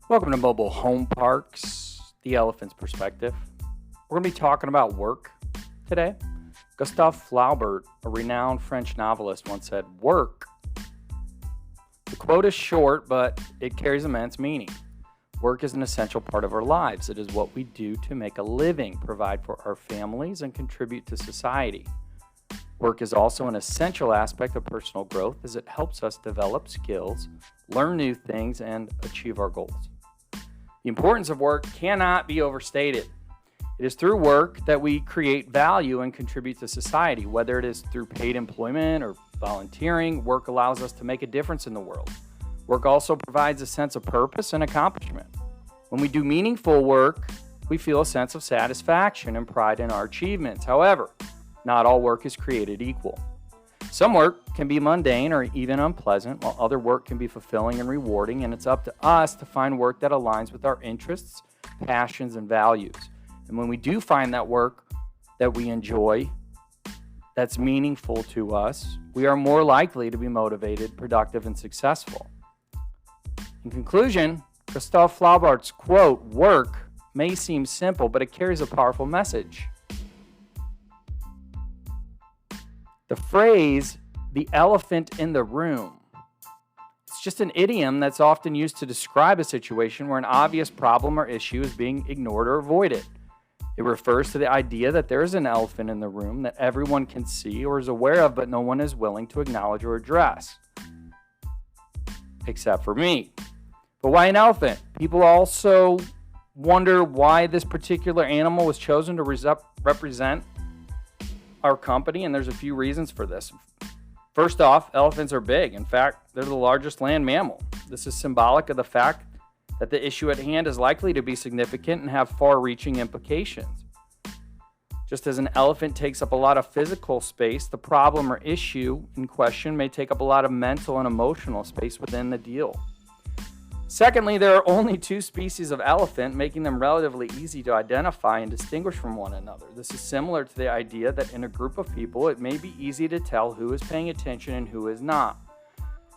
Welcome to Mobile Home Parks, the elephant's perspective. We're going to be talking about work today. Gustave Flaubert, a renowned French novelist, once said, "Work." The quote is short, but it carries immense meaning. Work is an essential part of our lives. It is what we do to make a living, provide for our families, and contribute to society. Work is also an essential aspect of personal growth as it helps us develop skills, learn new things, and achieve our goals. The importance of work cannot be overstated. It is through work that we create value and contribute to society. Whether it is through paid employment or volunteering, work allows us to make a difference in the world. Work also provides a sense of purpose and accomplishment. When we do meaningful work, we feel a sense of satisfaction and pride in our achievements. However, not all work is created equal. Some work can be mundane or even unpleasant, while other work can be fulfilling and rewarding, and it's up to us to find work that aligns with our interests, passions, and values. And when we do find that work that we enjoy, that's meaningful to us, we are more likely to be motivated, productive, and successful. In conclusion, Gustave Flaubert's quote, "Work may seem simple, but it carries a powerful message." The phrase, "the elephant in the room," it's just an idiom that's often used to describe a situation where an obvious problem or issue is being ignored or avoided. It refers to the idea that there is an elephant in the room that everyone can see or is aware of, but no one is willing to acknowledge or address. Except for me. But why an elephant? People also wonder why this particular animal was chosen to represent our company, and there's a few reasons for this. First off, elephants are big. In fact, they're the largest land mammal. This is symbolic of the fact that the issue at hand is likely to be significant and have far-reaching implications. Just as an elephant takes up a lot of physical space, the problem or issue in question may take up a lot of mental and emotional space within the deal. Secondly, there are only two species of elephant, making them relatively easy to identify and distinguish from one another. This is similar to the idea that in a group of people, it may be easy to tell who is paying attention and who is not.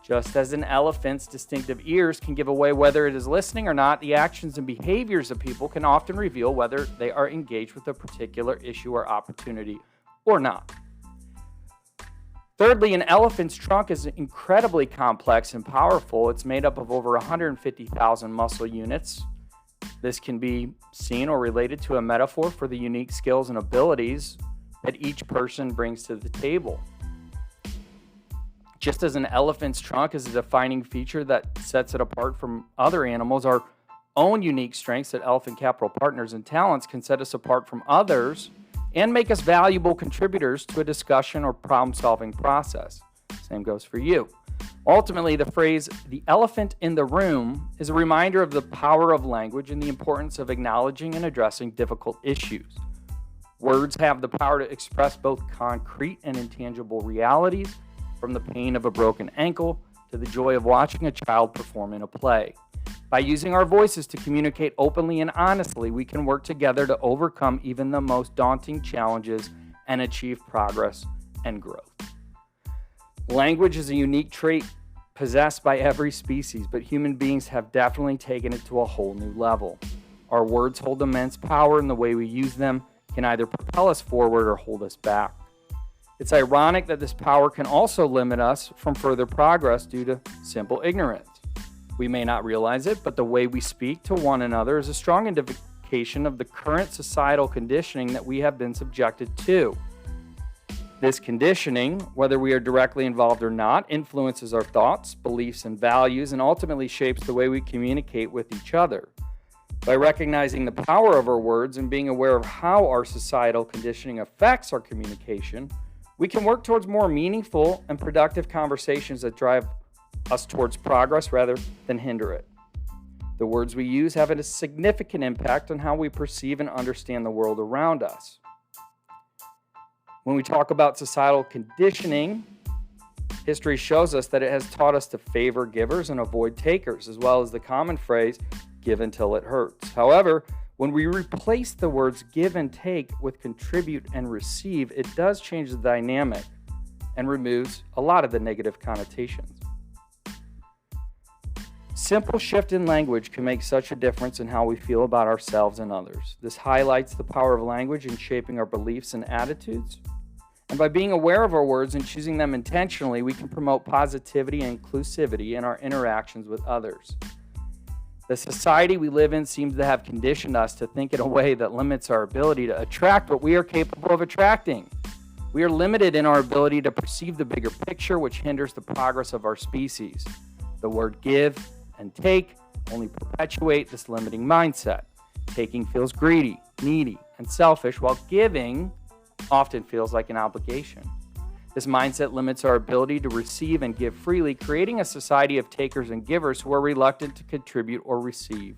Just as an elephant's distinctive ears can give away whether it is listening or not, the actions and behaviors of people can often reveal whether they are engaged with a particular issue or opportunity or not. Thirdly, an elephant's trunk is incredibly complex and powerful. It's made up of over 150,000 muscle units. This can be seen or related to a metaphor for the unique skills and abilities that each person brings to the table. Just as an elephant's trunk is a defining feature that sets it apart from other animals, our own unique strengths at Elephant Capital Partners and talents can set us apart from others and make us valuable contributors to a discussion or problem-solving process. Same goes for you. Ultimately, the phrase, "the elephant in the room," is a reminder of the power of language and the importance of acknowledging and addressing difficult issues. Words have the power to express both concrete and intangible realities, from the pain of a broken ankle to the joy of watching a child perform in a play. By using our voices to communicate openly and honestly, we can work together to overcome even the most daunting challenges and achieve progress and growth. Language is a unique trait possessed by every species, but human beings have definitely taken it to a whole new level. Our words hold immense power, and the way we use them can either propel us forward or hold us back. It's ironic that this power can also limit us from further progress due to simple ignorance. We may not realize it, but the way we speak to one another is a strong indication of the current societal conditioning that we have been subjected to. This conditioning, whether we are directly involved or not, influences our thoughts, beliefs, and values, and ultimately shapes the way we communicate with each other. By recognizing the power of our words and being aware of how our societal conditioning affects our communication, we can work towards more meaningful and productive conversations that drive us towards progress rather than hinder it. The words we use have a significant impact on how we perceive and understand the world around us. When we talk about societal conditioning, history shows us that it has taught us to favor givers and avoid takers, as well as the common phrase, "give until it hurts." However, when we replace the words give and take with contribute and receive, it does change the dynamic and removes a lot of the negative connotations. Simple shift in language can make such a difference in how we feel about ourselves and others. This highlights the power of language in shaping our beliefs and attitudes. And by being aware of our words and choosing them intentionally, we can promote positivity and inclusivity in our interactions with others. The society we live in seems to have conditioned us to think in a way that limits our ability to attract what we are capable of attracting. We are limited in our ability to perceive the bigger picture, which hinders the progress of our species. The word give and take only perpetuate this limiting mindset. Taking feels greedy, needy, and selfish, while giving often feels like an obligation. This mindset limits our ability to receive and give freely, creating a society of takers and givers who are reluctant to contribute or receive.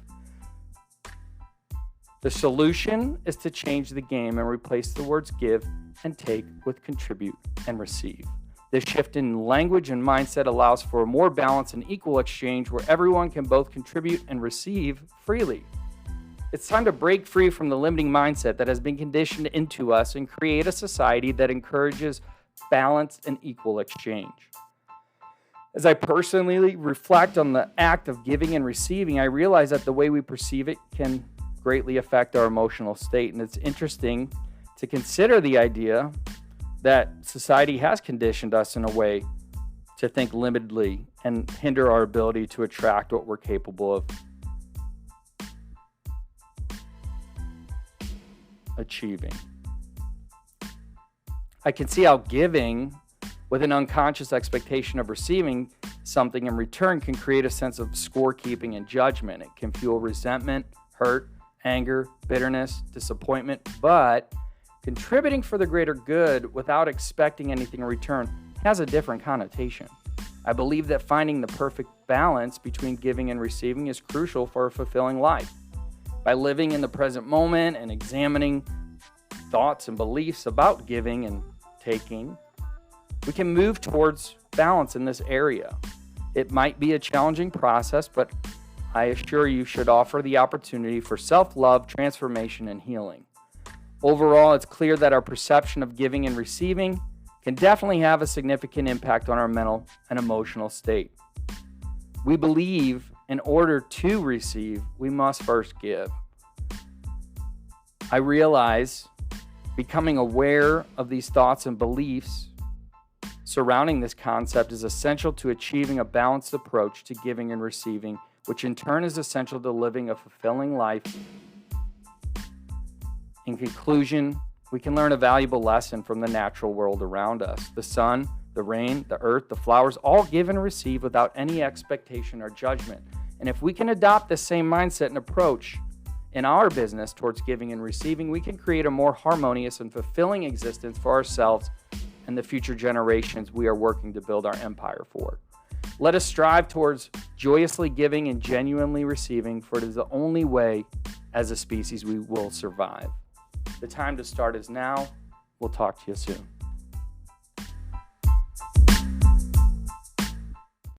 The solution is to change the game and replace the words give and take with contribute and receive. This shift in language and mindset allows for a more balanced and equal exchange where everyone can both contribute and receive freely. It's time to break free from the limiting mindset that has been conditioned into us and create a society that encourages balanced and equal exchange. As I personally reflect on the act of giving and receiving, I realize that the way we perceive it can greatly affect our emotional state. And it's interesting to consider the idea that society has conditioned us in a way to think limitedly and hinder our ability to attract what we're capable of achieving. I can see how giving with an unconscious expectation of receiving something in return can create a sense of scorekeeping and judgment. It can fuel resentment, hurt, anger, bitterness, disappointment, but contributing for the greater good without expecting anything in return has a different connotation. I believe that finding the perfect balance between giving and receiving is crucial for a fulfilling life. By living in the present moment and examining thoughts and beliefs about giving and taking, we can move towards balance in this area. It might be a challenging process, but I assure you should offer the opportunity for self-love, transformation, and healing. Overall, it's clear that our perception of giving and receiving can definitely have a significant impact on our mental and emotional state. We believe in order to receive, we must first give. I realize becoming aware of these thoughts and beliefs surrounding this concept is essential to achieving a balanced approach to giving and receiving, which in turn is essential to living a fulfilling life. In conclusion, we can learn a valuable lesson from the natural world around us. The sun, the rain, the earth, the flowers all give and receive without any expectation or judgment. And if we can adopt this same mindset and approach in our business towards giving and receiving, we can create a more harmonious and fulfilling existence for ourselves and the future generations we are working to build our empire for. Let us strive towards joyously giving and genuinely receiving, for it is the only way as a species we will survive. The time to start is now. We'll talk to you soon.